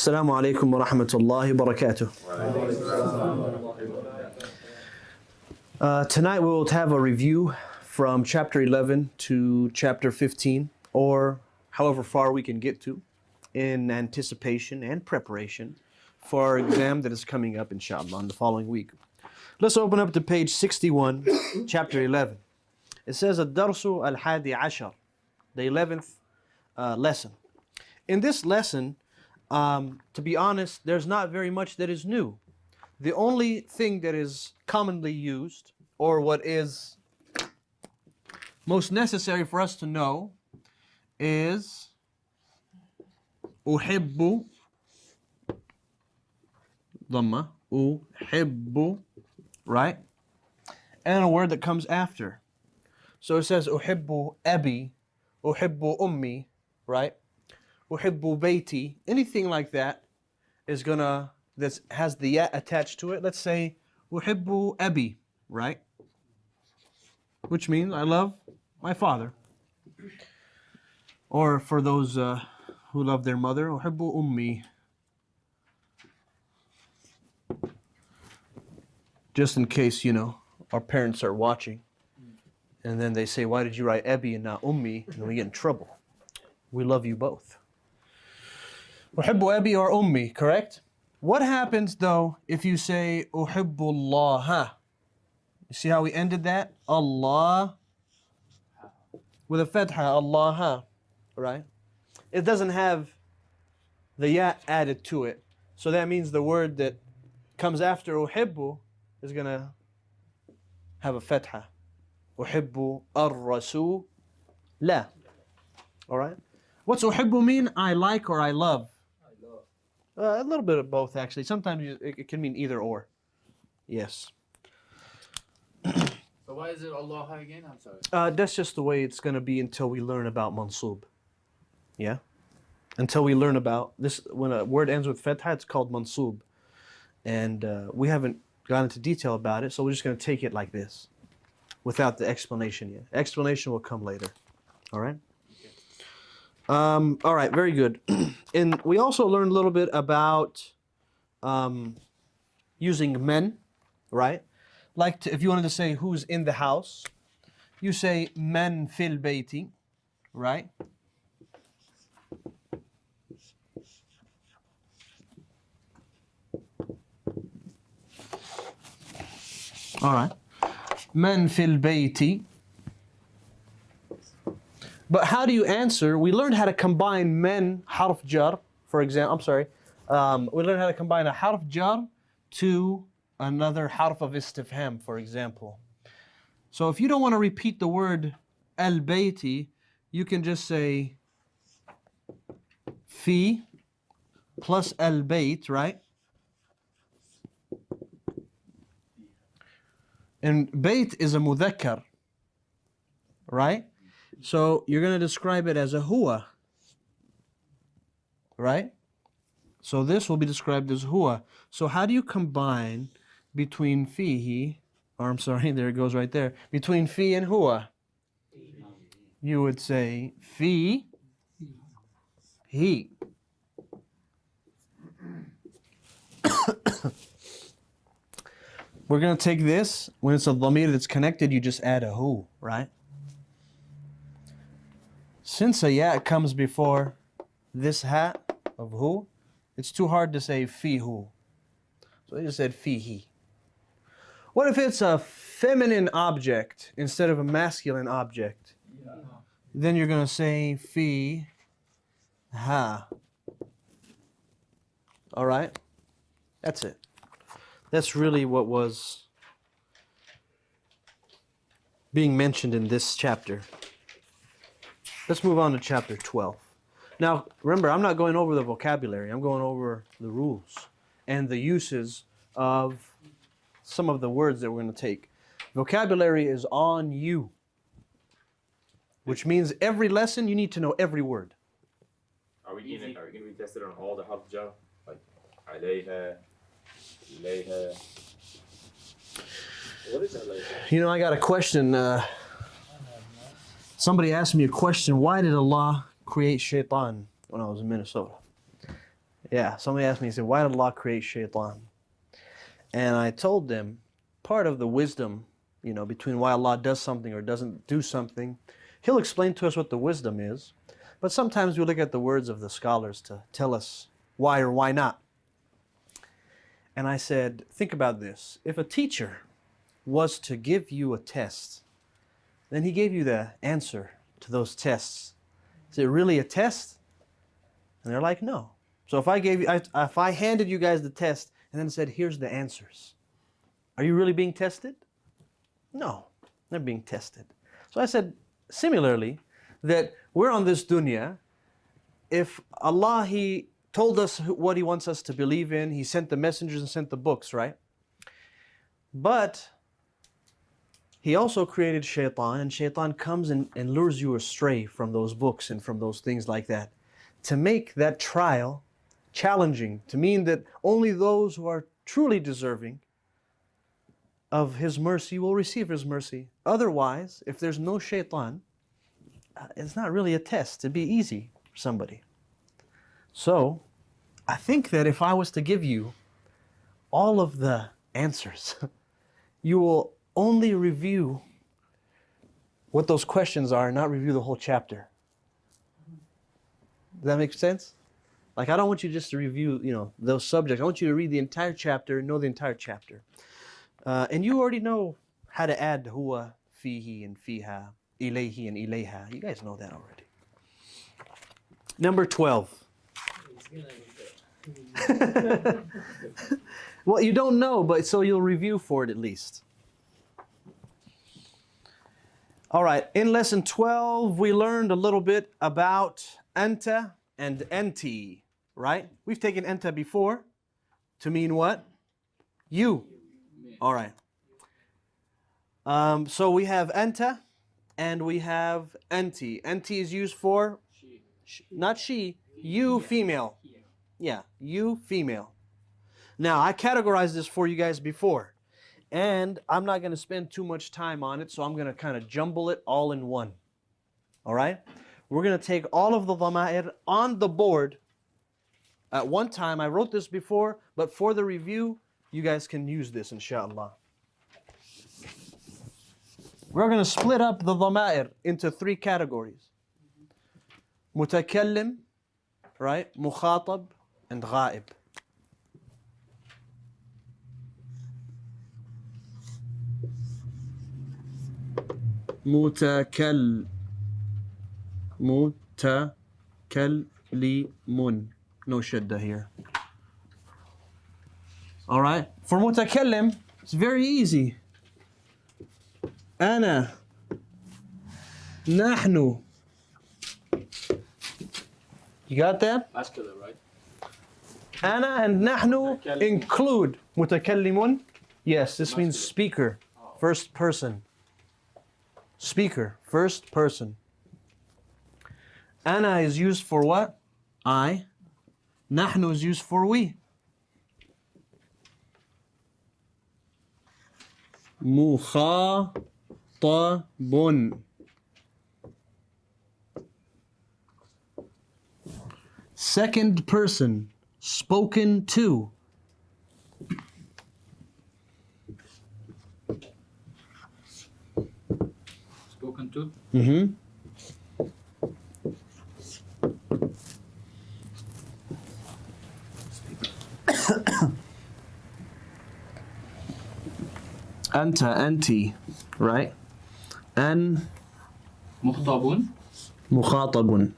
Assalamu alaikum wa rahmatullahi wa barakatuh. Tonight we will have a review from chapter 11 to chapter 15, or however far we can get to, in anticipation and preparation for our exam that is coming up, inshallah, on the following week. Let's open up to page 61, chapter 11. It says, Ad-Darsu al-Hadi Ashar, the 11th lesson. In this lesson, to be honest, there's not very much that is new. The only thing that is commonly used, or what is most necessary for us to know, is uhibbu, dhamma, uhibbu, right? And a word that comes after. So it says uhibbu abi, uhibbu ummi, right? Uhibbu bayti, anything like that is gonna, that has the ya attached to it. Let's say uhibbu abi, right? Which means I love my father. Or for those who love their mother, uhibbu ummi. Just in case, you know, our parents are watching and then they say, why did you write abi and not ummi? And we get in trouble. We love you both. Uhibbu abi or ummi, correct? What happens though if you say uhibbu Allah? You see how we ended that? Allah with a fatha, Allah, right? It doesn't have the ya added to it. So that means the word that comes after uhibbu is gonna have a fatha. Uhibbu ar-rasul la. Alright? What's uhibbu mean? I like or I love? A little bit of both, actually. Sometimes it can mean either or. Yes. So why is it Allah again? I'm sorry. That's just the way it's going to be until we learn about mansub. Yeah? Until we learn about this. When a word ends with fatha, it's called mansub. And we haven't gone into detail about it, so we're just going to take it like this, without the explanation yet. Explanation will come later. All right? All right, very good. And we also learned a little bit about using men, right? Like if you wanted to say who's in the house, you say man fil bayti, right? All right. Man fil bayti. But how do you answer? We learned how to combine men, harf jar, for example. I'm sorry. We learned how to combine a harf jar to another harf of istifham, for example. So if you don't want to repeat the word al-bayti, you can just say fi plus al-bayt, right? And bayt is a mudhakkar, right? So you're going to describe it as a huwa, right? So this will be described as huwa. So how do you combine between fihi, or I'm sorry, there it goes right there, between fi and huwa? You would say fi, he. We're going to take this, when it's a dhamir that's connected, you just add a hu, right? Since a ya comes before this ha of who, it's too hard to say fi hu. So they just said fihi. What if it's a feminine object instead of a masculine object? Yeah. Then you're going to say fi ha. All right? That's it. That's really what was being mentioned in this chapter. Let's move on to chapter 12. Now, remember, I'm not going over the vocabulary. I'm going over the rules and the uses of some of the words that we're going to take. Vocabulary is on you, which means every lesson you need to know every word. Are we going to be tested on all the harf jar? Like, alayha, ilayha. What is alayha? You know, I got a question. Somebody asked me a question, why did Allah create shaitan when I was in Minnesota? Yeah, somebody asked me, he said, why did Allah create shaitan? And I told them, part of the wisdom, you know, between why Allah does something or doesn't do something, He'll explain to us what the wisdom is. But sometimes we look at the words of the scholars to tell us why or why not. And I said, think about this. If a teacher was to give you a test, then he gave you the answer to those tests. Is it really a test? And they're like, no. So if I handed you guys the test and then said, here's the answers, are you really being tested? No, they're being tested. So I said, similarly, that we're on this dunya. If Allah, He told us what He wants us to believe in, He sent the messengers and sent the books, right? But He also created shaitan, and shaitan comes and lures you astray from those books and from those things like that, to make that trial challenging, to mean that only those who are truly deserving of His mercy will receive His mercy. Otherwise, if there's no shaitan, it's not really a test. It'd be easy for somebody. So, I think that if I was to give you all of the answers, you will only review what those questions are, not review the whole chapter. Does that make sense? Like, I don't want you just to review, you know, those subjects. I want you to read the entire chapter, know the entire chapter. And you already know how to add huwa, fihi, and fiha, ilayhi, and ilayha. You guys know that already. Number 12. Well, you don't know, but so you'll review for it at least. All right, in lesson 12, we learned a little bit about anta and anti, right? We've taken anta before to mean what? You. All right. So we have anta and we have anti. Anti is used for, not she, you female. Yeah, you female. Now, I categorized this for you guys before, and I'm not going to spend too much time on it, so I'm going to kind of jumble it all in one. All right? We're going to take all of the dhama'ir on the board at one time. I wrote this before, but for the review, you guys can use this, inshallah. We're going to split up the dhama'ir into 3 categories. Mutakallim, right? Mukhatab, and ghaib. Mutakallimun. No shadda here. All right. For mutakallim, it's very easy. Ana. Nahnu. You got that? Masculine, right? Ana and nahnu include mutakallimun. Yes, this means speaker, first person. Speaker, first person. Ana is used for what? I. Nahnu is used for we. Mukhatabun. Second person, spoken to. Spoken to? Mm-hmm. Anta, anti, right? An. Mukhtabun? Mukhatabun.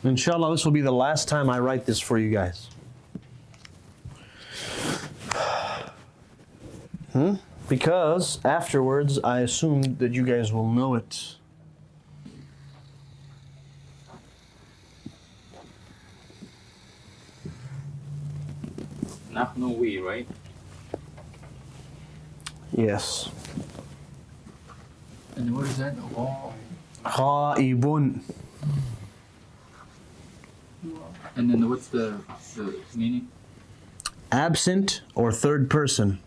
Inshallah, this will be the last time I write this for you guys. Because afterwards, I assume that you guys will know it. Nahnu, we, right? Yes. And what is that? غائب. And then what's the meaning? Absent or third person.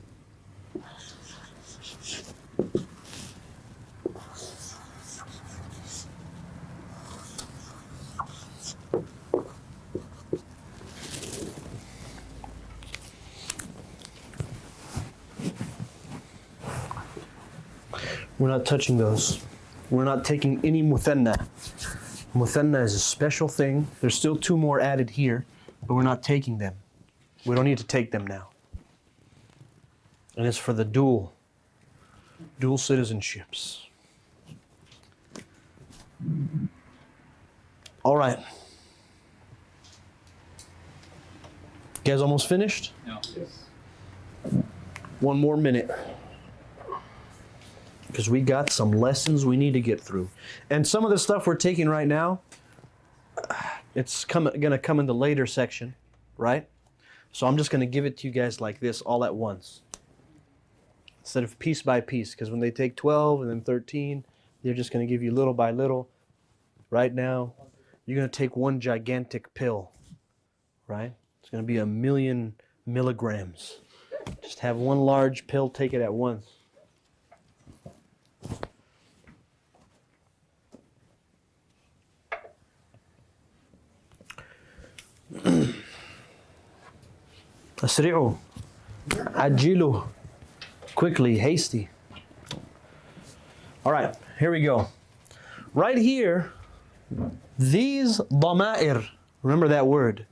We're not touching those. We're not taking any muthanna. Muthanna is a special thing. There's still two more added here, but we're not taking them. We don't need to take them now. And it's for the dual citizenships. All right. You guys almost finished? No. One more minute. Because we got some lessons we need to get through. And some of the stuff we're taking right now, it's going to come in the later section, right? So I'm just going to give it to you guys like this all at once. Instead of piece by piece. Because when they take 12 and then 13, they're just going to give you little by little. Right now, you're going to take one gigantic pill, right? It's going to be 1,000,000 milligrams. Just have one large pill, take it at once. أسرعوا عجلوا, quickly, hasty. All right, here we go. Right here, these ضمائر, remember that word,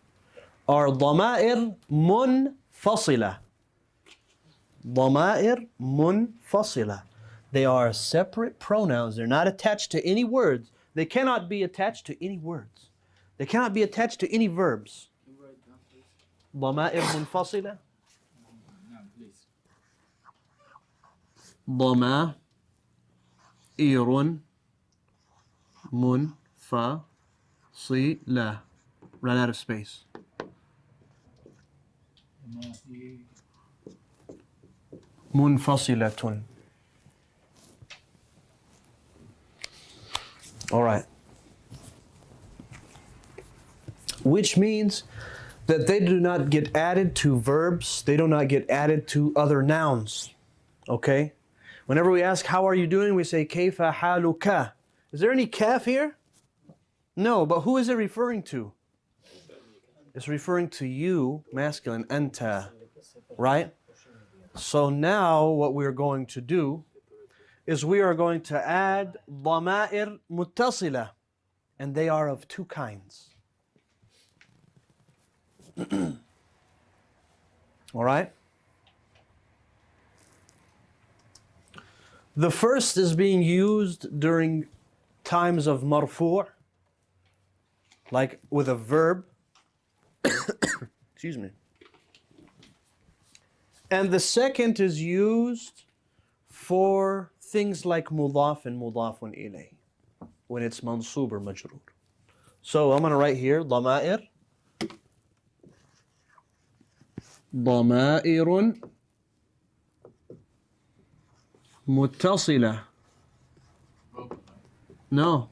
are ضمائر منفصلة. ضمائر منفصلة. They are separate pronouns. They're not attached to any words. They cannot be attached to any words. They cannot be attached to any verbs. ضمائر منفصلة. No, please. ضمائر منفصلة. Run out of space. منفصلة. All right. Which means that they do not get added to verbs. They do not get added to other nouns. Okay? Whenever we ask, how are you doing? We say, كيف حالك? Is there any kaf here? No, but who is it referring to? It's referring to you, masculine, anta. Right? So now what we're going to do is we are going to add ضمائر متصلة. And they are of two kinds. All right? The first is being used during times of marfu', like with a verb. Excuse me. And the second is used for things like mudaf and mudafun ilayh, when it's mansub or majroor. So I'm going to write here, ضمائر. ضمائر متصلة. No,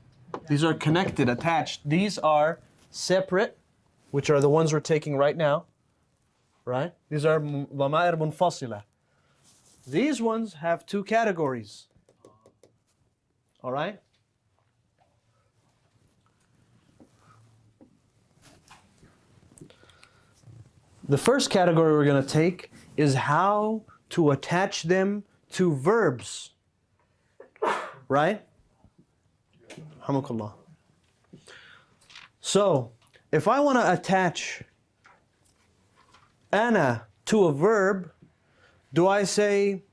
these are connected, attached. These are separate, which are the ones we're taking right now. Right? These are ضمائر منفصلة. These ones have two categories. All right? The first category we're going to take is how to attach them to verbs. Right? Alhamdulillah. So, if I want to attach أنا to a verb, do I say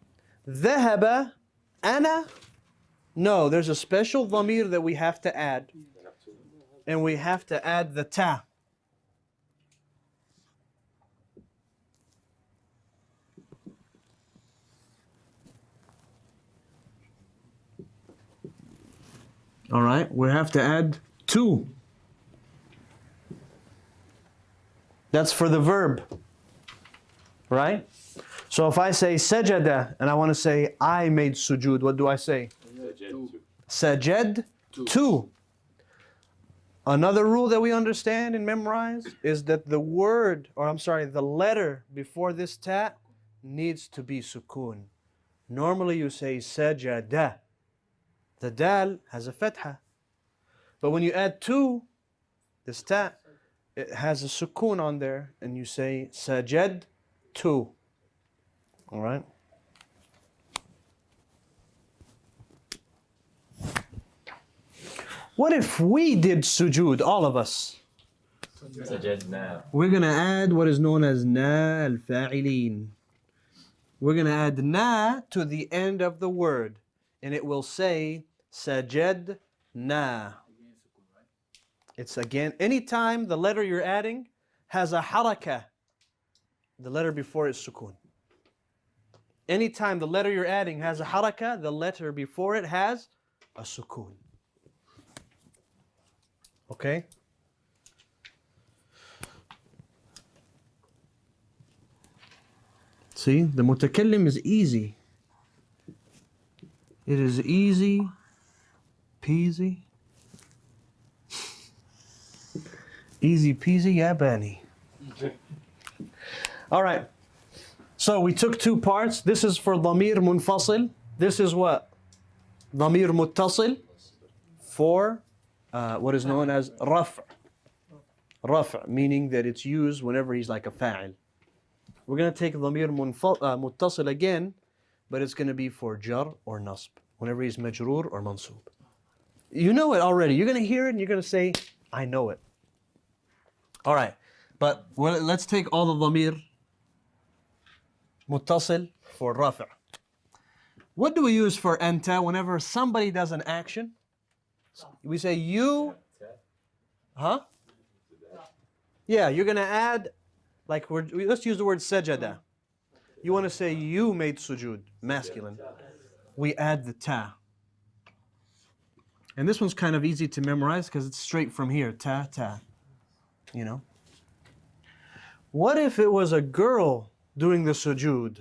ذهب أنا? No, there's a special dhamir that we have to add. And we have to add the ta. All right, we have to add to. That's for the verb. Right? So if I say sajada and I want to say I made sujood, what do I say? Sajad to. Another rule that we understand and memorize is that the word, or I'm sorry, the letter before this ta needs to be sukoon. Normally you say sajada. The dal has a fatha. But when you add to, this ta, it has a sukoon on there, and you say sajad to. All right? What if we did sujood, all of us? سجدنا. We're going to add what is known as na al-fa'ilin. We're going to add na to the end of the word, and it will say sajadna. It's again, anytime the letter you're adding has a haraka, the letter before is sukoon. Anytime the letter you're adding has a haraka, the letter before it has a sukoon. Okay? See, the mutakallim is easy. It is easy peasy. Easy peasy, yeah, Benny. All right. So we took two parts. This is for dhamir munfasil. This is what? Dhamir muttasil for what is known as raf'. Raf', meaning that it's used whenever he's like a fa'il. We're going to take dhamir muttasil again, but it's going to be for jar or nasb, whenever he's majroor or mansoob. You know it already. You're going to hear it and you're going to say, I know it. All right, but let's take all the dhamir muttasil for rafi'. What do we use for anta whenever somebody does an action? We say you, huh? Yeah, you're going to add, like, let's use the word sajada. You want to say you made sujood, masculine. We add the ta. And this one's kind of easy to memorize because it's straight from here, ta, ta. You know? What if it was a girl doing the sujood?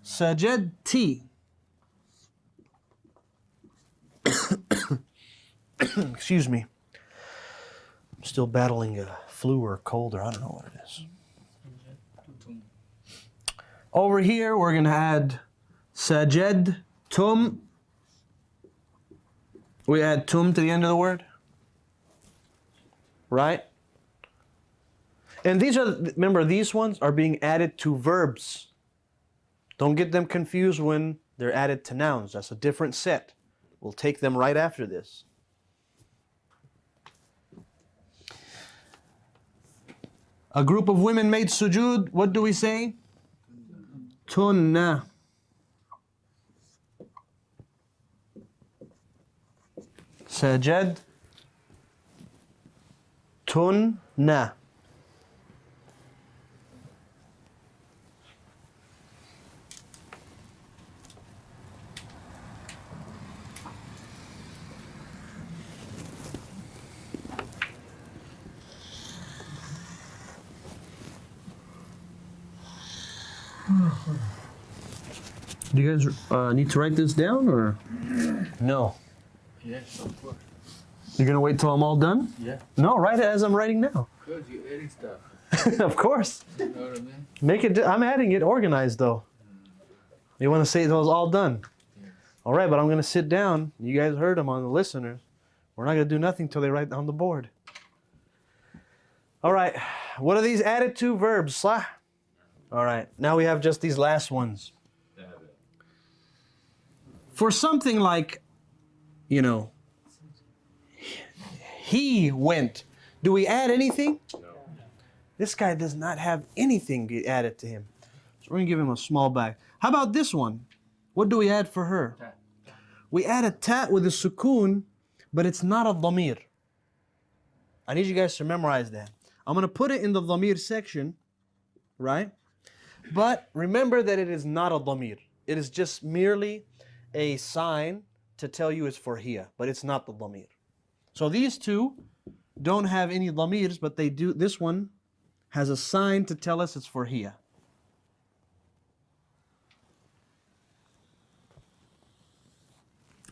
Sajadti. Excuse me. I'm still battling a flu or a cold, or I don't know what it is. Over here, we're going to add sajad tum. We add tum to the end of the word. Right? And these are, remember, these ones are being added to verbs. Don't get them confused when they're added to nouns. That's a different set. We'll take them right after this. A group of women made sujood. What do we say? Tunna. Sajad. Tunna. Do you guys need to write this down or? No. Yes, of course. You're gonna wait till I'm all done? Yeah. No, write it as I'm writing now. Because you're adding stuff. Of course. You know what I mean? Make it. I'm adding it organized though. You want to say it was all done? Yes. All right, but I'm gonna sit down. You guys heard them on the listeners. We're not gonna do nothing till they write on the board. All right. What are these added to verbs? Sah? All right. Now we have just these last ones. For something like, you know, he went. Do we add anything? No. This guy does not have anything added to him. So we're going to give him a small bag. How about this one? What do we add for her? Ta. We add a ta with a sukoon, but it's not a dhamir. I need you guys to memorize that. I'm going to put it in the dhamir section, right? But remember that it is not a dhamir. It is just merely a sign to tell you it's for hiya, but it's not the dhamir. So these two don't have any dhamirs, but they do. This one has a sign to tell us it's for hiya.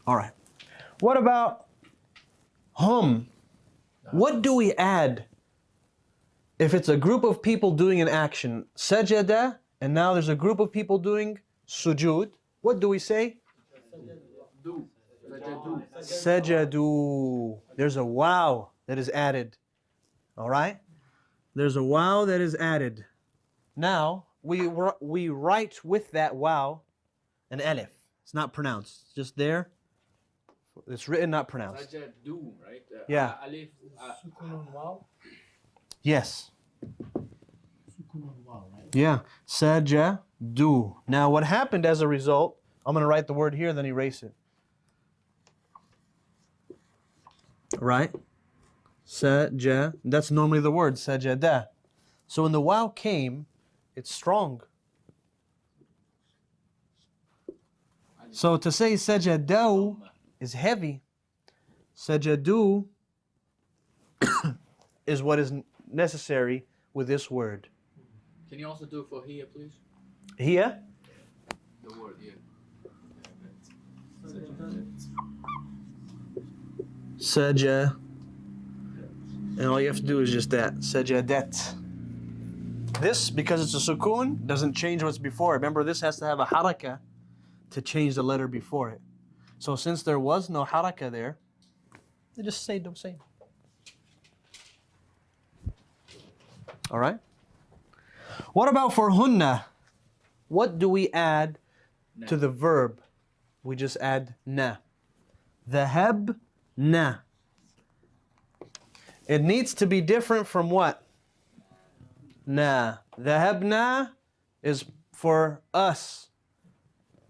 All right. What about hum? What do we add if it's a group of people doing an action? Sajada, and now there's a group of people doing sujud. What do we say? Sajadu. There's a wow that is added. All right? There's a wow that is added. Now, we write with that wow an alif. It's not pronounced. It's just there. It's written, not pronounced. Sajadu, right? Yeah. Alif. Yes. Yeah. Sajadu. Now, what happened as a result, I'm going to write the word here, then erase it. Right? Saja. That's normally the word, sajada. So when the wow came, it's strong. So to say sajadu is heavy. Sajadu is what is necessary with this word. Can you also do it for here, please? Here? The word, yeah. Saja. And all you have to do is just that. Sajadat. This, because it's a sukoon, doesn't change what's before it. Remember, this has to have a haraka to change the letter before it. So since there was no haraka there, they just stayed the same. All right? What about for hunna? What do we add to the verb? We just add na. Dhahab na. It needs to be different from what? Na. Dhahabna is for us.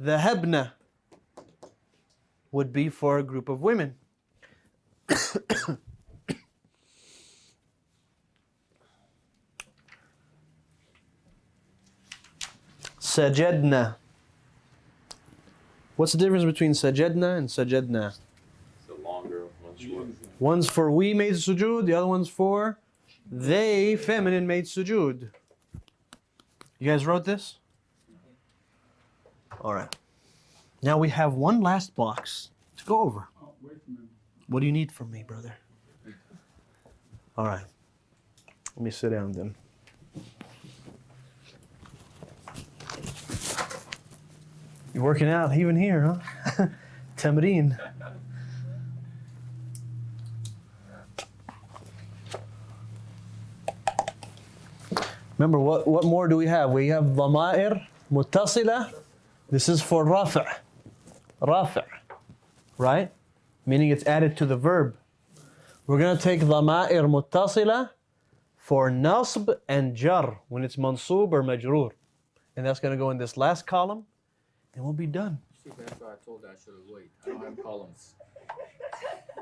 Dhahabna would be for a group of women. Sajadna. What's the difference between sajadna and sajadna? It's a longer, one short. One's for we made sujood, the other one's for they, feminine, made sujood. You guys wrote this? All right. Now we have one last box to go over. What do you need from me, brother? All right. Let me sit down then. You're working out even here, huh? Tamreen. Remember, what more do we have? We have dhama'ir muttasila. This is for rafa'. Rafa'. Right? Meaning it's added to the verb. We're going to take dhama'ir muttasila for nasb and jar when it's mansoob or majroor. And that's going to go in this last column. And we'll be done. See, that's why I told you I should have waited. I don't have columns.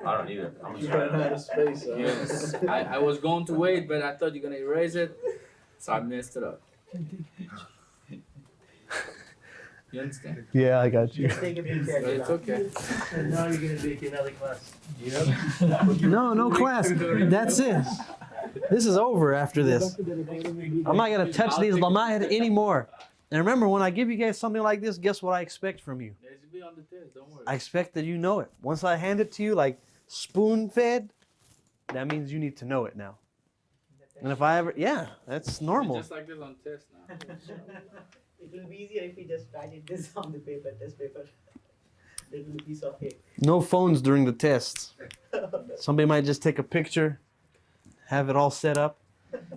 I don't either. I'm just Running out of space. Yes. I was going to wait, but I thought you're going to erase it. So I messed it up. You understand? Yeah, I got you. Just take a picture. But it's okay. And now you're gonna make another class. Yep. No class. That's it. This is over after this. I'm not going to touch these lama'id anymore. And remember, when I give you guys something like this, guess what I expect from you? It should be on the test, don't worry. I expect that you know it. Once I hand it to you like spoon-fed, that means you need to know it now. And if I ever, yeah, that's normal. Just like this on test now. It will be easier if we just write it this on the paper, test paper. Little piece of cake. No phones during the tests. Somebody might just take a picture, have it all set up.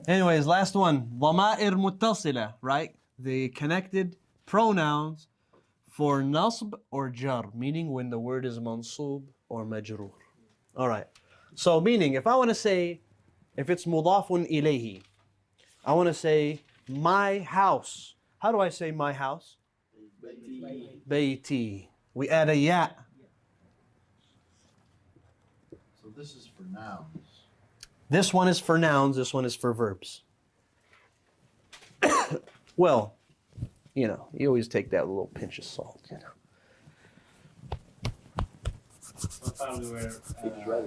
Anyways, last one. Dhama'ir muttasila, right? The connected pronouns for nasb or jar, meaning when the word is mansoob or majroor. All right. So meaning, if I want to say, if it's mudafun ilayhi, I want to say my house. How do I say my house? Bayti. We add a ya. So this is for nouns. This one is for nouns, this one is for verbs. Well, you know, you always take that with a little pinch of salt, you know. One time we were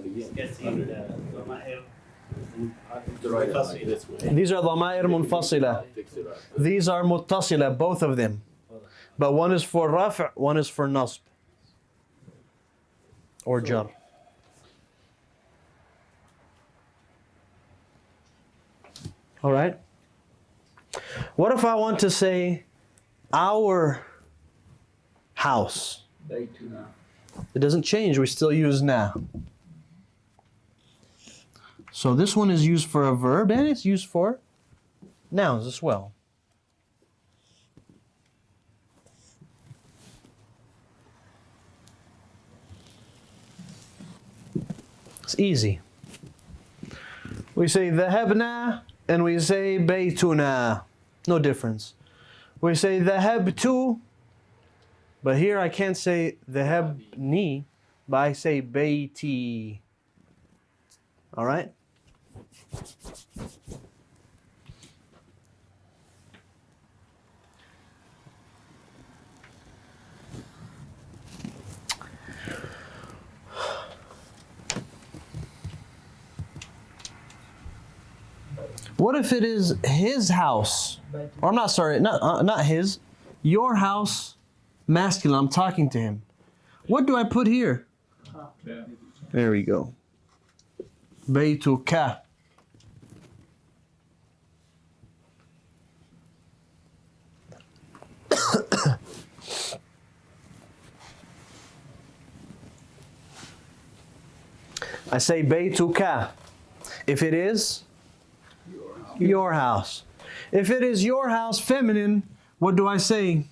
discussing the Dhama'ir. These are dhama'ir munfasila. These are muttasila, both of them. But one is for raf', one is for nasb. or jar. All right. What if I want to say our house? Baytuna. It doesn't change. We still use na. So this one is used for a verb and it's used for nouns as well. It's easy. We say dhahabna and we say baytuna. No difference. We say dhahabtu, but here I can't say dhahabni, but I say bayti. All right? What if it is his house? Or I'm not sorry, not his. Your house, masculine. I'm talking to him. What do I put here? Yeah. There we go. Baytuka. I say Baytuka. If it is your house. If it is your house, feminine, what do I say?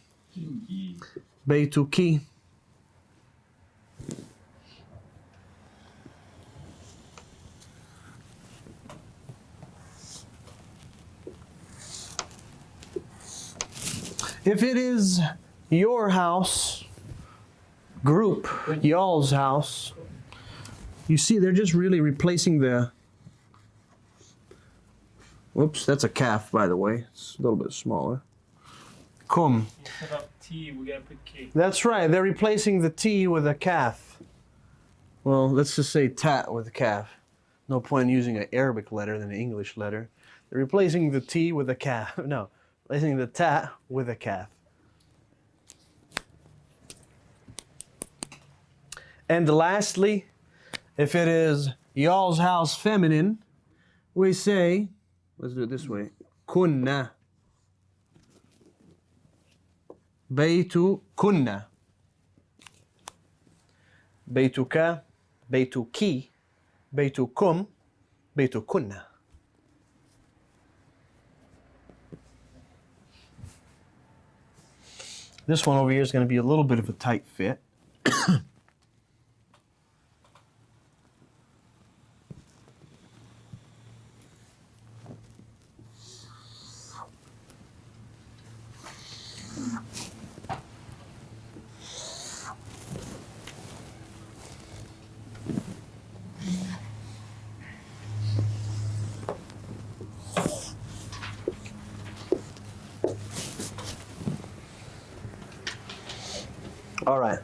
Baytuki. If it is your house, group, y'all's house, you see they're just really replacing the, whoops, that's a calf, by the way. It's a little bit smaller. Kum. Instead of T, we're gonna put K. That's right, they're replacing the T with a calf. Well, let's just say tat with a calf. No point in using an Arabic letter than an English letter. They're replacing the T with a calf. No, replacing the tat with a calf. And lastly, if it is y'all's house feminine, we say, let's do it this way. Kunna. Baytu kunna. Baytuka, baytuki, baytukum, baytukunna. This one over here is going to be a little bit of a tight fit. All right.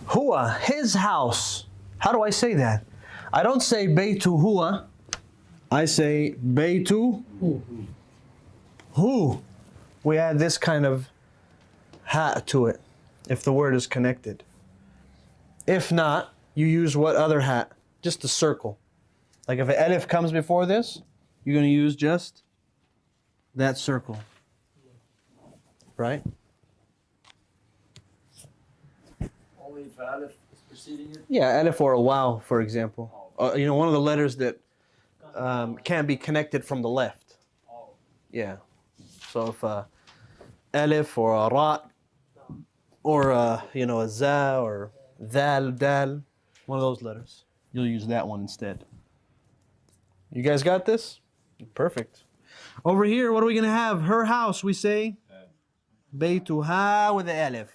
Huwa, his house. How do I say that? I don't say Baytu huwa. I say Baytu hu. We add this kind of ha to it if the word is connected. If not, you use what other hat? Just a circle. Like if an alif comes before this, you're going to use just that circle. Right? Only if Aleph is preceding it? Yeah, alif or a waw, for example. One of the letters that can be connected from the left. Oh. Yeah. So if alif or a ra or a za or dal, one of those letters, you'll use that one instead. You guys got this? Perfect. Over here, what are we going to have? Her house, we say Baytuha with the alif.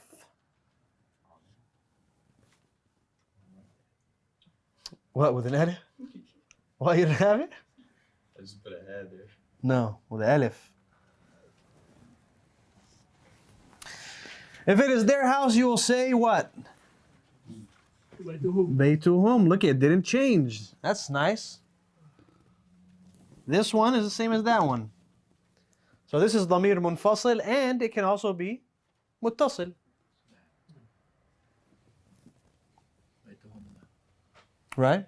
What, with an alif? Why you don't have it? I just put a head there. No, with the alif. If it is their house, you will say what? Baytuhum. Look, it didn't change. That's nice. This one is the same as that one. So this is ضمير منفصل and it can also be متصل. right?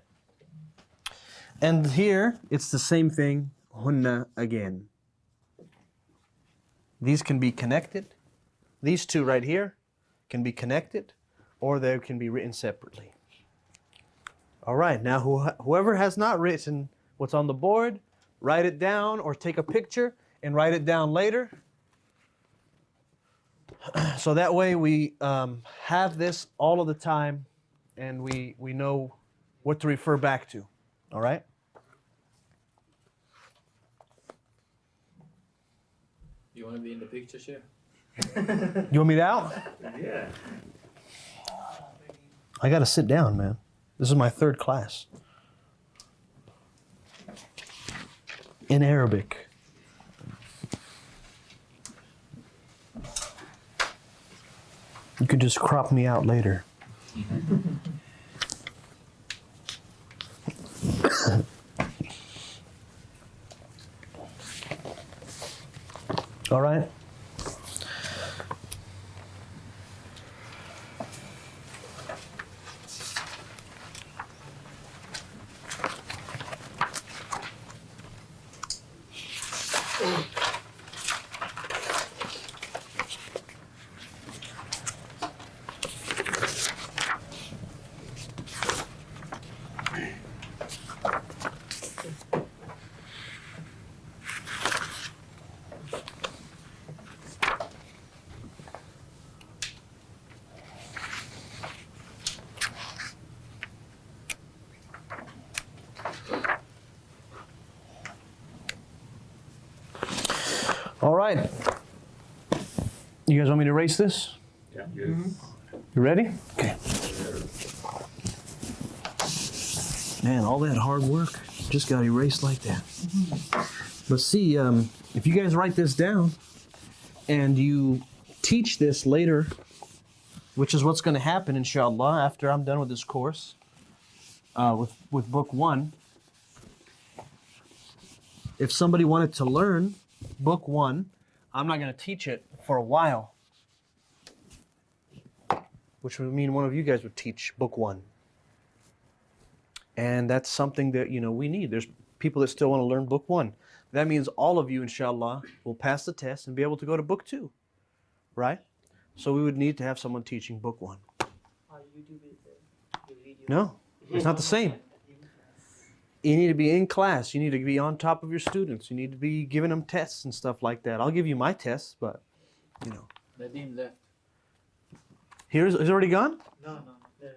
And here, it's the same thing, hunna again. These can be connected. These two right here can be connected, or they can be written separately. All right, now whoever has not written what's on the board, write it down or take a picture and write it down later. So that way we have this all of the time and we know what to refer back to. All right? You want to be in the picture, Chef? You want me out? Yeah. I got to sit down, man. This is my third class. In Arabic. You could just crop me out later. All right? All right. You guys want me to erase this? Yeah. Good. You ready? Okay. Man, all that hard work just got erased like that. But see, if you guys write this down and you teach this later, which is what's going to happen, inshallah, after I'm done with this course, with book 1. If somebody wanted to learn book 1, I'm not going to teach it for a while, which would mean one of you guys would teach book 1. And that's something that, we need. There's people that still want to learn book 1. That means all of you, inshallah, will pass the test and be able to go to book 2, right? So we would need to have someone teaching book 1. YouTube is you read your No, it's not the same. You need to be in class. You need to be on top of your students. You need to be giving them tests and stuff like that. I'll give you my tests, but, Nadim left. He's already gone? No.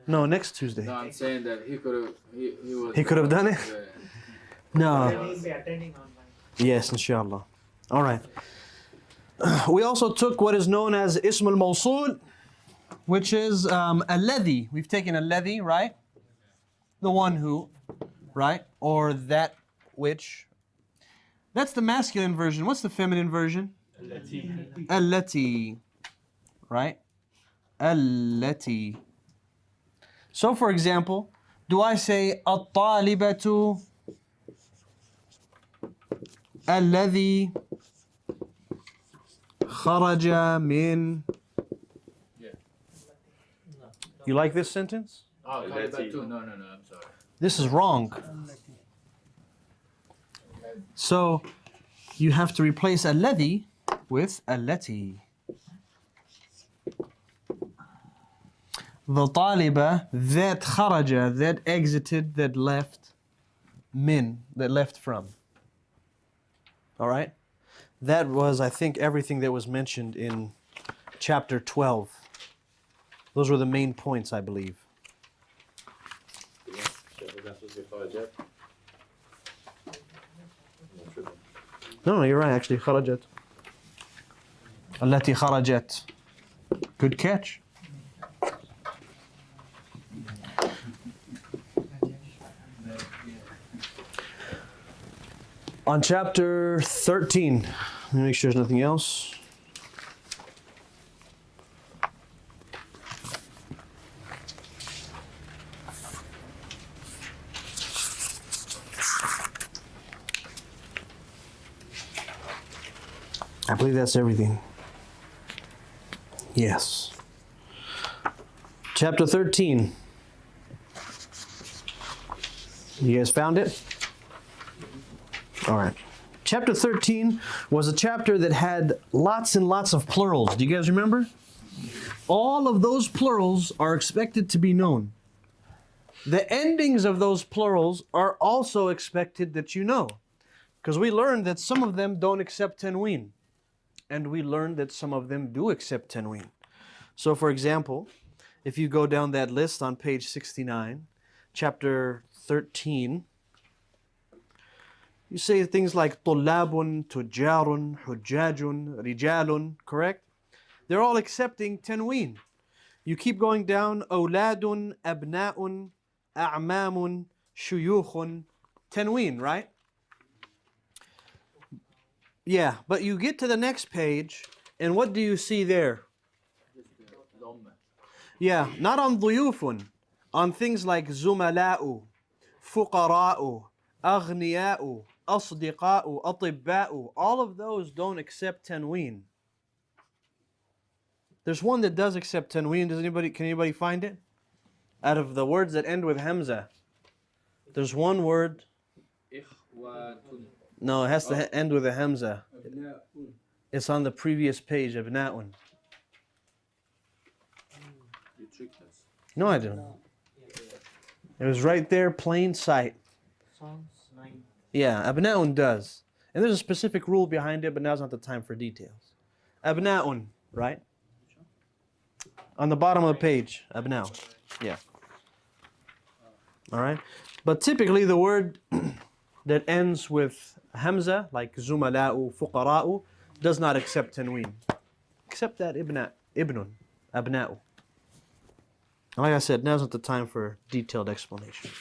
No, next Tuesday. No, I'm saying that he could have. He was. He could have done it? Yeah. No. Then he'll be attending online. Yes, inshallah. All right. We also took what is known as Ism al-Mawsul, which is alladhi. We've taken alladhi, right? The one who, right? Or that which. That's the masculine version. What's the feminine version? Allati. Right? Allati. So, for example, do I say at-talibatu alladhi kharaja min? Yeah. You like this sentence? Oh, Allati. too. No, I'm sorry. This is wrong. So, you have to replace alladhi with allati. The taliba, that kharaja, that exited, that left, min, that left from. All right? That was, I think, everything that was mentioned in chapter 12. Those were the main points, I believe. No, you're right, actually, kharajat. Allati kharajat. Good catch. On chapter 13, let me make sure there's nothing else. I believe that's everything. Yes. Chapter 13. You guys found it? All right. Chapter 13 was a chapter that had lots and lots of plurals. Do you guys remember? All of those plurals are expected to be known. The endings of those plurals are also expected that you know. Because we learned that some of them don't accept tanween. And we learned that some of them do accept tanween. So for example, if you go down that list on page 69, chapter 13, you say things like طلاب, تجار, حجاج, رجال, correct? They're all accepting tanween. You keep going down, أولاد, أبناء, أعمام, شيوخ, tanween, right? Yeah, but you get to the next page, and what do you see there? Yeah, not on ضيوف, on things like زملاء, فقراء, أغنياء, أصدقاء, أطباء. All of those don't accept tanween. There's one that does accept tanween. Can anybody find it? Out of the words that end with hamza, there's one word. No, it has to end with a hamza. It's on the previous page, abna'un. You tricked us. No, I didn't. It was right there, plain sight. Sounds 9. Yeah, abna'un does. And there's a specific rule behind it, but now's not the time for details. Abna'un, right? On the bottom of the page, abna'un. Yeah. All right? But typically the word that ends with hamza, like zumala'u, fuqara'u, does not accept tanween. Except that ibnun, abna'u. Like I said, now's not the time for detailed explanation.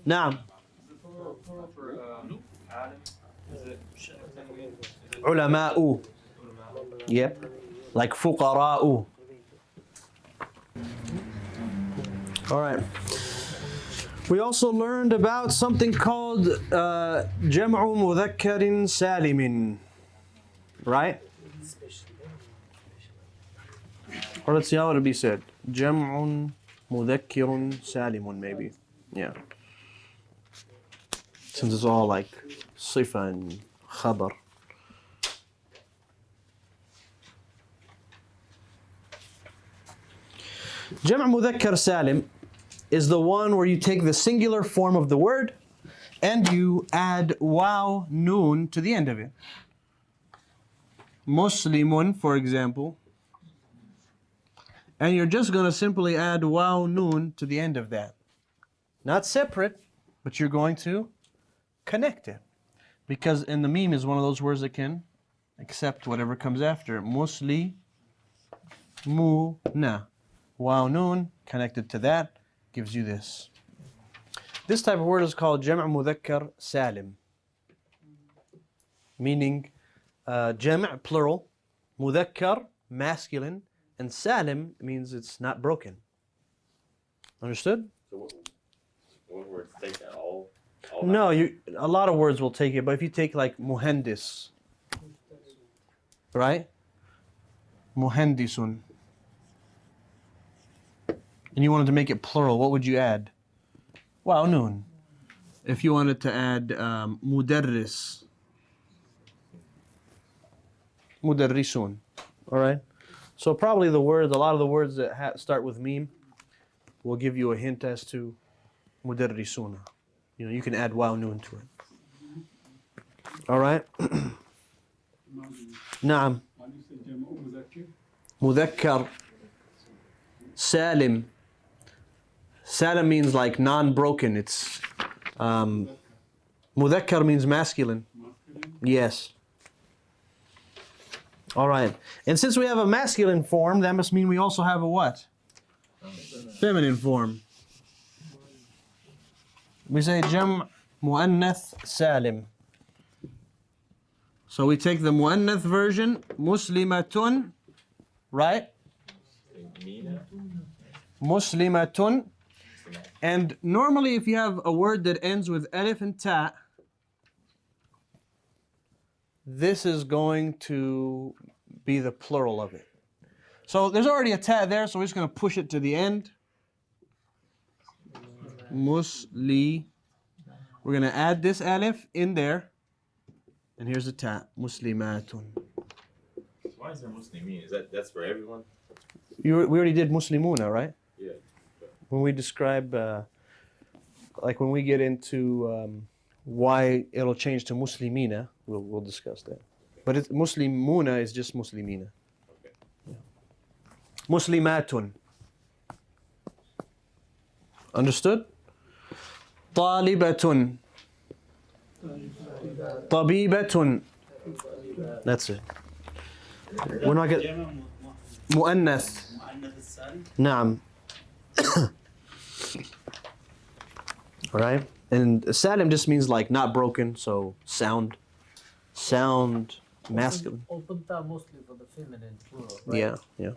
Naam. Ulama'u. Yep. Like fuqara'u. All right. We also learned about something called jam'u mudhakkarin salimin. Right? Or let's see how it'll be said. Jam'un mudhakkirun salimun, maybe. Yeah. Since it's all like sifa and khabar. Jam' mudhakkar salim is the one where you take the singular form of the word and you add waw noon to the end of it. Muslimun, for example. And you're just going to simply add waw noon to the end of that. Not separate, but you're going to connect it. Because in the meme is one of those words that can accept whatever comes after. Musli, mu, na. Waw noon connected to that gives you this. This type of word is called jam' mudhakkar salim. Meaning jam' plural, mudhakkar masculine, and salim means it's not broken. Understood? So what words take that all No, a lot of words will take it, but if you take like muhandis, right? Muhandisun. And you wanted to make it plural, what would you add? Wow, noon. If you wanted to add mudarris, mudarrisun. All right? So probably a lot of the words that start with meme will give you a hint as to mudarrisuna. You know, you can add wow noon to it. All right? Naam. Mudhakkar. Salim. Salim means like non-broken. It's mudhakkar means masculine. Yes. All right. And since we have a masculine form, that must mean we also have a what? Feminine form. We say jam' muannath salim. So we take the muannath version, muslimatun, right? Muslimatun. And normally if you have a word that ends with alif and ta, this is going to be the plural of it. So there's already a ta there, so we're just going to push it to the end. Musli. We're going to add this alif in there. And here's the ta. Muslimatun. Why is there Muslimin? That's for everyone? We already did Muslimuna, right? Yeah. When we describe, like when we get into why it'll change to Muslimina, we'll discuss that. But Muslimuna is just Muslimina. Okay. Yeah. Muslimatun. Understood? Talibatun. Tabibatun. That's it. We're not getting مؤنث. نعم. Alright? And salim just means like not broken, so sound masculine. Open ta mostly for the feminine plural, right? Yeah.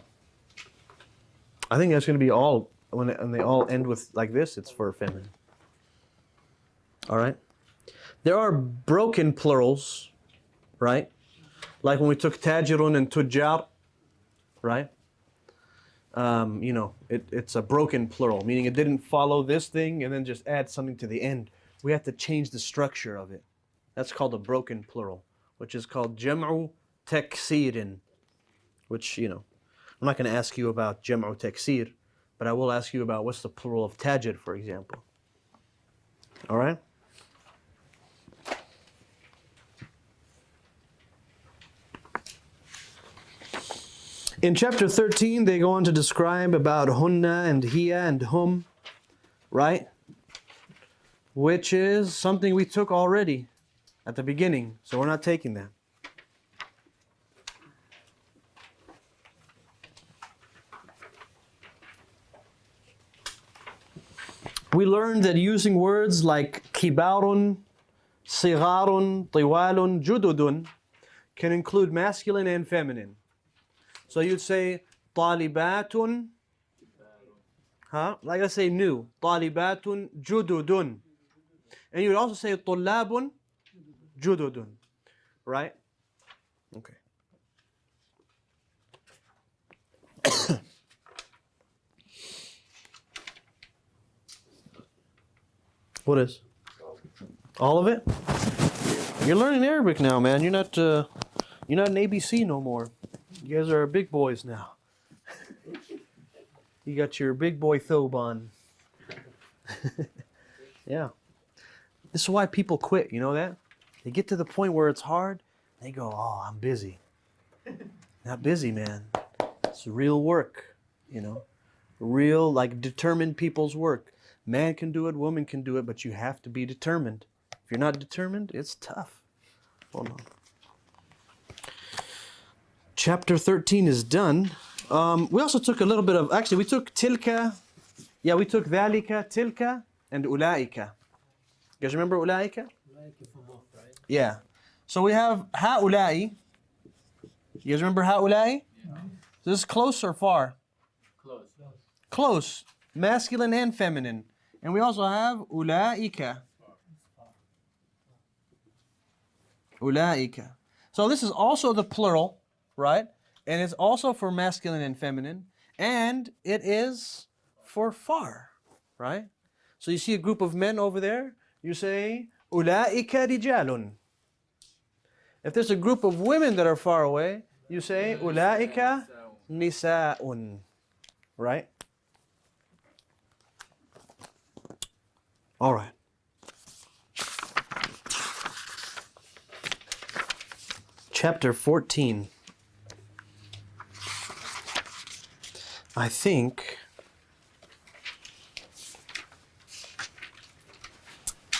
I think that's going to be all, when they all end with like this, it's for feminine. Alright? There are broken plurals, right? Like when we took tajirun and tujjar, right? It's a broken plural, meaning it didn't follow this thing and then just add something to the end. We have to change the structure of it. That's called a broken plural, which is called jam'u taksirin, which, I'm not going to ask you about jam'u taksir, but I will ask you about what's the plural of tajir, for example. All right? In chapter 13, they go on to describe about hunna and hiya and hum, right? Which is something we took already at the beginning, so we're not taking that. We learned that using words like kibarun, sigarun, tiwalun, jududun can include masculine and feminine. So you'd say talibatun, like I say new, talibatun jududun. And you would also say tullabun jududun, right? Okay. What is? All of it? You're learning Arabic now, man. You're not an ABC no more. You guys are big boys now. You got your big boy thobe on. Yeah. This is why people quit, you know that? They get to the point where it's hard, they go, oh, I'm busy. Not busy, man. It's real work, Real, determined people's work. Man can do it, woman can do it, but you have to be determined. If you're not determined, it's tough. Hold on. Chapter 13 is done. We also took a little bit of, we took tilka. Yeah, we took dhalika, tilka, and ulaika. You guys remember ulaika? Yeah. So we have ha'ulai. You guys remember ha'ulai? Yeah. This is close or far? Close. Close. Masculine and feminine. And we also have ulaika. Ulaika. So this is also the plural, right? And it's also for masculine and feminine. And it is for far, right? So you see a group of men over there, you say, ulaika rijalun. If there's a group of women that are far away, you say, ulaika nisa'un, right? All right. Chapter 14. I think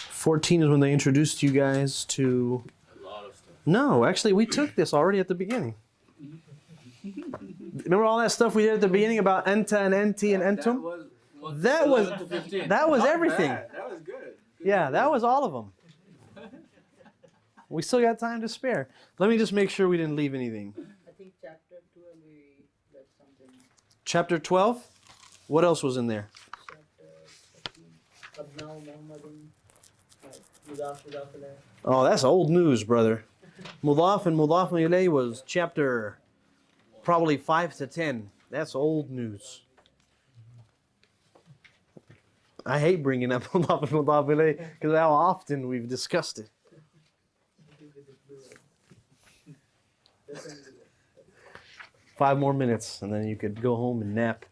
14 is when they introduced you guys to... A lot of stuff. No, actually, we took this already at the beginning. Remember all that stuff we did at the beginning about anta and enti and entum? That was everything. That was good. Yeah, that was all of them. We still got time to spare. Let me just make sure we didn't leave anything. I think chapter 2 we left something. Chapter 12? What else was in there? Chapter 13. Abnao Muhammadin. Mudaf ilayh. Oh, that's old news, brother. Mudaf and Mudaf ilayh was chapter probably 5 to 10. That's old news. I hate bringing up mudaf and mudaf ilayh because how often we've discussed it. That's only the- 5 more minutes and then you could go home and nap.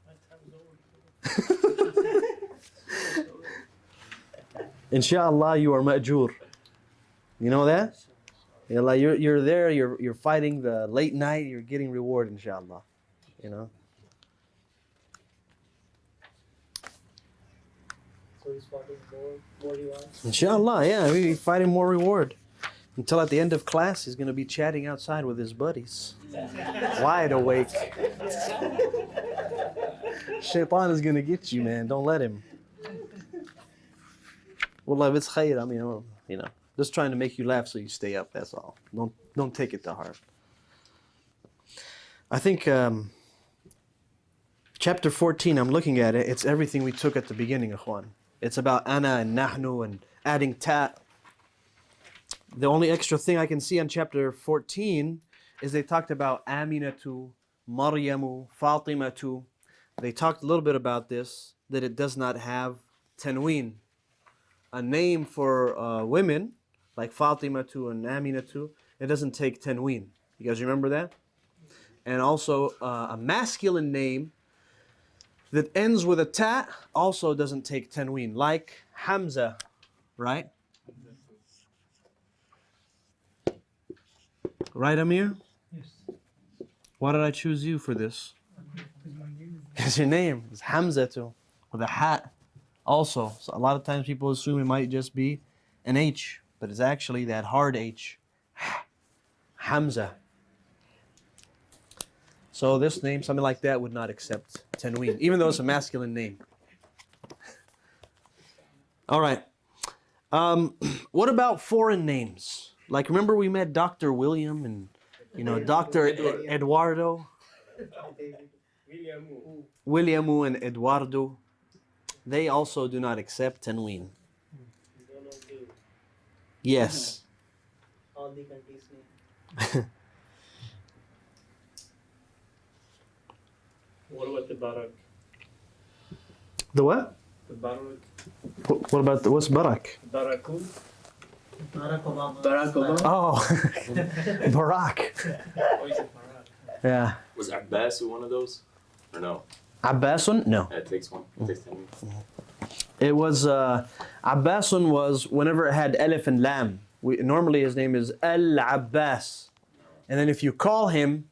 Inshallah, you are ma'jur. You know that? Yalla, you're there, you're fighting the late night, you're getting reward, inshallah. You know? So he's fighting more he wants. Inshallah, yeah, we're fighting more reward. Until at the end of class, he's going to be chatting outside with his buddies. Wide awake. Shaitan is going to get you, man. Don't let him. Wallah, if it's khair, I mean, you know, just trying to make you laugh so you stay up, that's all. Don't take it to heart. I think chapter 14, I'm looking at it, it's everything we took at the beginning, ikhwan. It's about ana and nahnu and adding ta. The only extra thing I can see on chapter 14 is they talked about Aminatu, Maryamu, Fatimatu. They talked a little bit about this, that it does not have tanween. A name for women, like Fatimatu and Aminatu, it doesn't take tanween. You guys remember that? And also a masculine name that ends with a ta also doesn't take tanween, like Hamza, right? Right, Amir? Yes. Why did I choose you for this? Because your name is Hamza too, with a hat also. So a lot of times people assume it might just be an H, but it's actually that hard H. Hamza. So this name, something like that, would not accept tanween, even though it's a masculine name. All right. What about foreign names? Like, remember we met Dr. William and, you know, Dr. Eduardo? Williamu and Eduardo. They also do not accept tanween. Yes. All the countries' name. What about the Barak? The what? The Barak? What about what's Barak? Barakun? Barack Obama. Barack Obama. Oh, Barak. Oh, is it Barak? Yeah. Was Abbas one of those? Or no? Abbasun? No. It takes one. It takes 10. It was, Abbasun was whenever it had Alif and Lam. Normally his name is Al-Abbas. And then if you call him,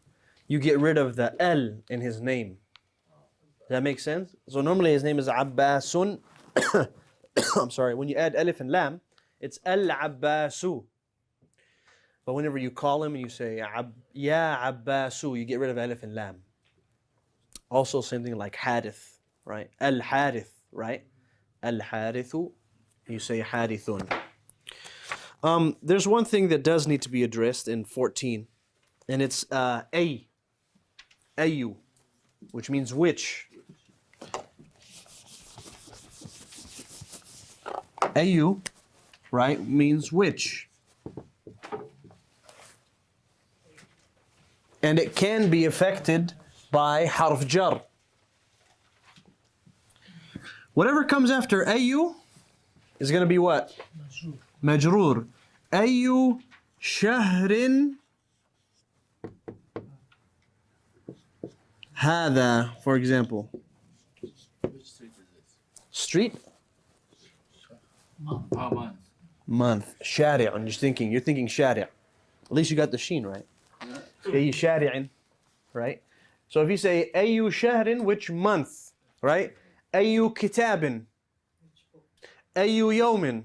you get rid of the L in his name. Does that make sense? So normally his name is Abbasun. I'm sorry, when you add Alif and Lam, it's Al-Abbasu. But whenever you call him and you say, Ya Abbasu, you get rid of Alif and Lam. Also same thing like Hadith, right? Al-Harith, right? Al-Harithu, you say Harithun. There's one thing that does need to be addressed in 14, and it's Ayu, which means which. Ayu, right, means which. And it can be affected by harf jar. Whatever comes after ayu is going to be what? Majroor. Ayu shahrin hada, for example. Which street is this? Street? Month. Month. Shari'. You're thinking shari'. At least you got the sheen right. Ayu shari'in, right? So if you say ayu shahrin, which month, right? Ayu kitabin. Ayu yawmin.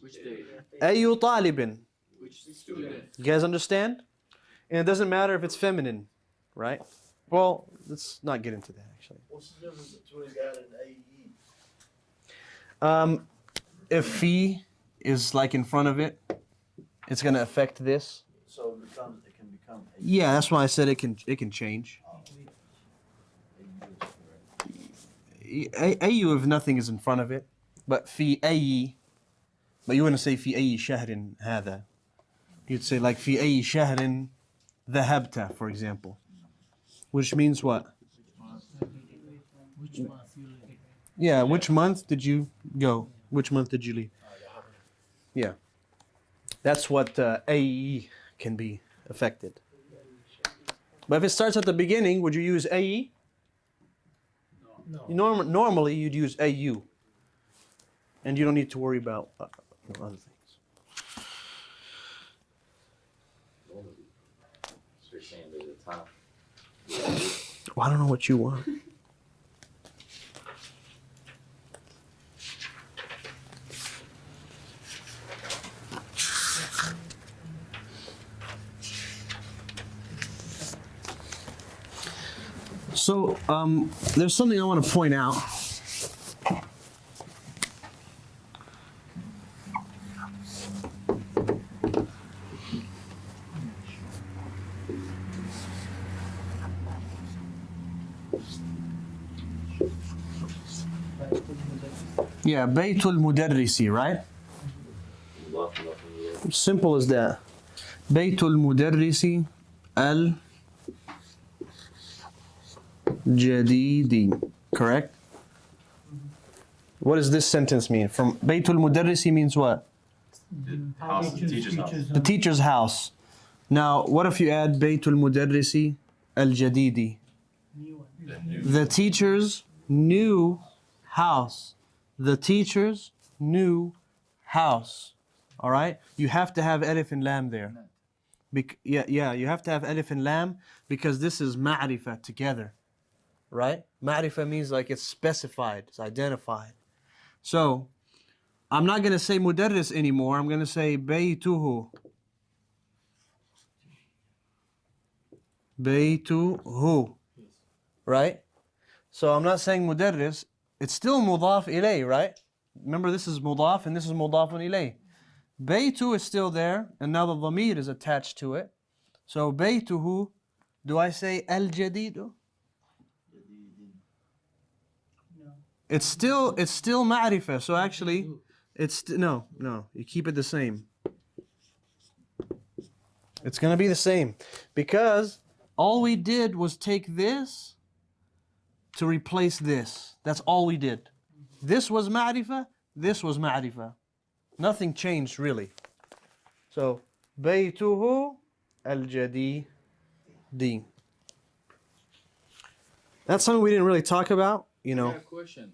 Which day? Ayu talibin. Which student? You guys understand? And it doesn't matter if it's feminine, right? Well, let's not get into that actually. What's the difference between that and AE? If fi is like in front of it, it's gonna affect this. So it can become AE. Yeah, that's why I said it can change. Ayu if nothing is in front of it, but fi ayi. But you wouldn't say fi ayi shahrin hada. You'd say like fi ayi shahrin dhahabta, for example, which means what? Yeah, which month did you go? Which month did you leave? Yeah. That's what AE can be affected. But if it starts at the beginning, would you use AE? No. Normally, you'd use AU. And you don't need to worry about other things. So you're saying there's a time. Well, I don't know what you want. So, there's something I want to point out. Yeah, Baytul Mudarrisi, right? Simple as that. Baytul Mudarrisi al Jadidi. Correct? What does this sentence mean? From Baytul Mudarrisi means what? House, teacher's house. The teacher's house. Now, what if you add Baytul Mudarrisi al Jadidi? New one. The teacher's new house. The teacher's new house. All right? You have to have alif and lam there. Yeah, you have to have alif and lam because this is ma'rifah together. Right? Ma'rifah means like it's specified, it's identified. So, I'm not going to say mudarris anymore. I'm going to say baytuhu. Baytuhu. Right? So, I'm not saying mudarris. It's still mudaf ilay, right? Remember, this is mudaf and this is mudafun ilay. Baytu is still there, and now the dhamir is attached to it. So, baytuhu, do I say al-jadidu? It's still ma'rifah. So actually, no, you keep it the same. It's gonna be the same because all we did was take this to replace this. That's all we did. This was ma'rifah, this was ma'rifah. Nothing changed really. So, baytuhu al-jadidi. That's something we didn't really talk about, you know. I got a question.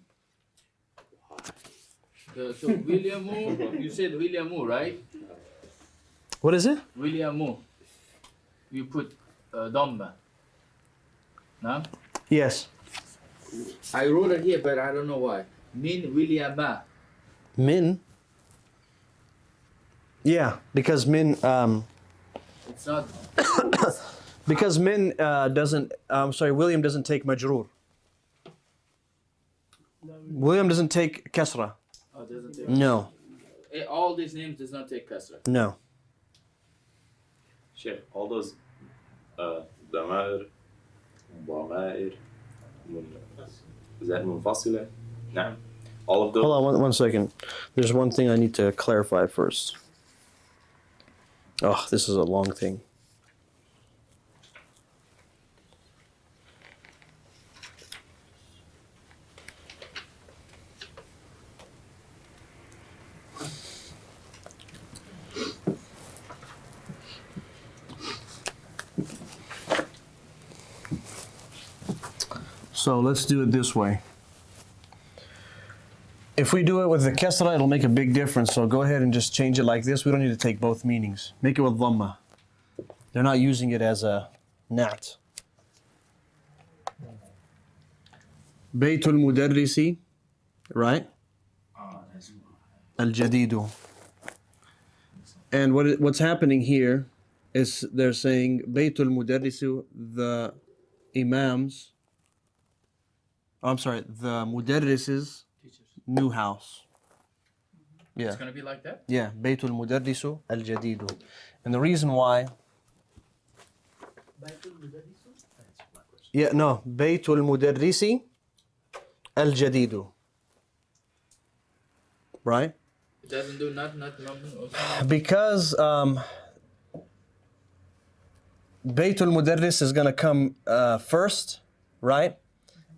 So Williamu, you said Williamu, right? What is it? Williamu. You put Dhamma. No? Yes. I wrote it here, but I don't know why. Min Williama. Min. Yeah, because min. It's not. Because min doesn't. William doesn't take majroor. William doesn't take kasra. Oh, doesn't take. No. All these names does not take kasra. No. Sheikh, all those ضمائر ضمائر is that منفصلة? نعم. All of those. Hold on one second. There's one thing I need to clarify first. Oh, this is a long thing. So let's do it this way. If we do it with the kasra, it'll make a big difference. So go ahead and just change it like this. We don't need to take both meanings. Make it with dhamma. They're not using it as a nat. Baytul mudarrisi, right? Al-jadidu. And what's happening here is they're saying Baytul mudarrisu, the imams, the mudarris's new house. Yeah. It's gonna be like that. Yeah, Baytul Mudarrisu al Jadidu. And the reason why. Yeah, no, Baytul Mudarrisi al Jadidu. Right? It doesn't do not also. Because Baytul Mudarris is going to come first, right?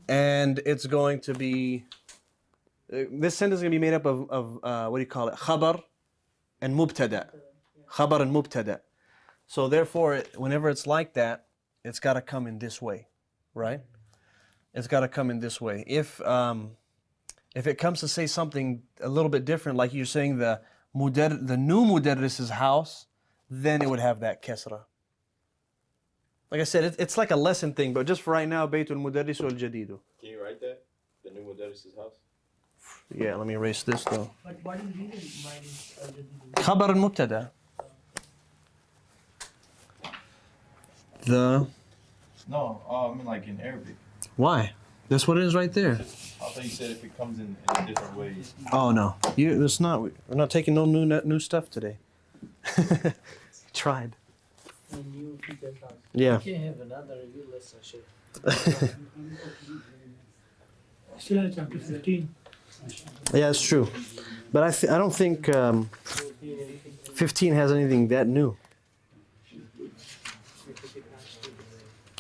And it's going to be This sentence is going to be made up of what do you call it? Khabar and mubtada. Khabar and mubtada. So therefore, whenever it's like that, it's got to come in this way, right? It's got to come in this way. If it comes to say something a little bit different, like you're saying the new mudarris's house, then it would have that kasra. Like I said, it's like a lesson thing, but just for right now, Baytul Mudarris wal Jadidu. Can you write that? The new mudarris's house? Yeah, let me erase this though. But what is the reason why it's already Khabar and mubtada. The No, I mean like in Arabic. why? That's what it is right there. I thought you said if it comes in a different way. Oh no, it's not. We're not taking no new stuff today. Tried. a new feature house? Yeah. You can have another review lesson, Sheikh. Still at chapter 15. Yeah, it's true. But I don't think 15 has anything that new.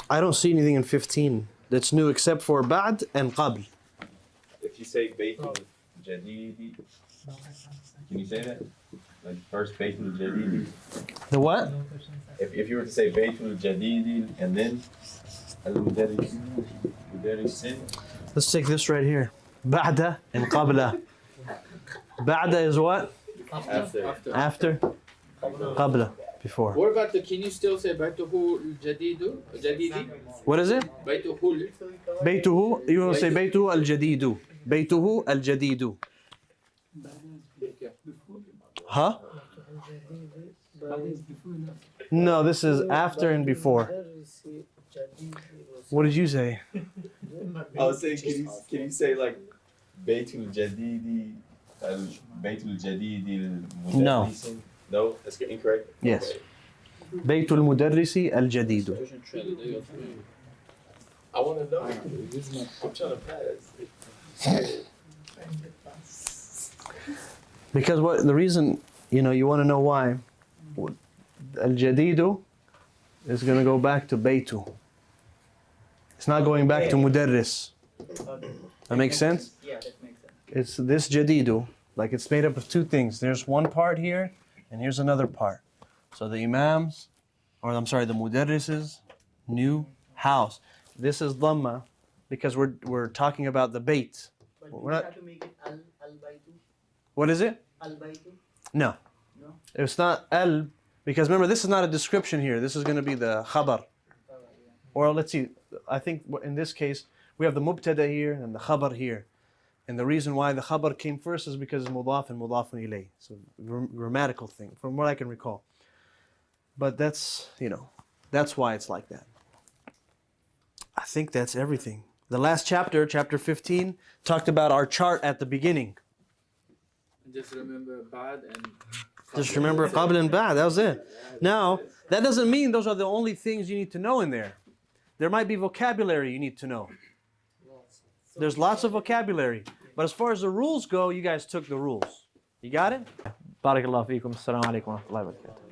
I don't see anything in 15 that's new except for ba'd and qabl. If you say Baytul Jadidi, can you say that? Like first Baytul Jadidi. The what? If you were to say Baytul Jadidi and then Al-Mudarrisin. Let's take this right here. Ba'da and qabla. Ba'da is what? After. After. Qabla. Before. What about can you still say Baytuhu Jadidi? What is it? Baytuhu. Baytuhu. You want to say Baytuhu al-Jadidu. Baytuhu al-Jadidu. Huh? No, this is after and before. What did you say? I was saying, can you say like Baytul Jadidi, Baytul Jadidi al-Mudarrisin? No, that's incorrect. Yes. Okay. Baytul Mudarrisi al-Jadidu. I want to know. I'm trying to pass. Because what the reason, you want to know why. Al-Jadidu is going to go back to Baytu. It's not going back to Mudarris. That makes sense? Yeah, that makes sense. It's this Jadidu, like it's made up of two things. There's one part here, and here's another part. So the Imams, the Mudarris's new house. This is Dhamma, because we're talking about the Bayt. But We're you not- have to make it al-Baitu. What is it? Al-Baitu. No. No? It's not al, because remember, this is not a description here. This is going to be the khabar. Or let's see, I think in this case, we have the mubtada here and the khabar here. And the reason why the khabar came first is because it's mudaf and mudafun ilayh. So grammatical thing, from what I can recall. But that's why it's like that. I think that's everything. The last chapter, chapter 15, talked about our chart at the beginning. Just remember Bad and. Just remember qabl and ba', that was it. Now, that doesn't mean those are the only things you need to know in there. There might be vocabulary you need to know. There's lots of vocabulary. But as far as the rules go, you guys took the rules. You got it? Barakallahu feekum. Assalamu alaikum wa rahmatullahi wa barakatuh.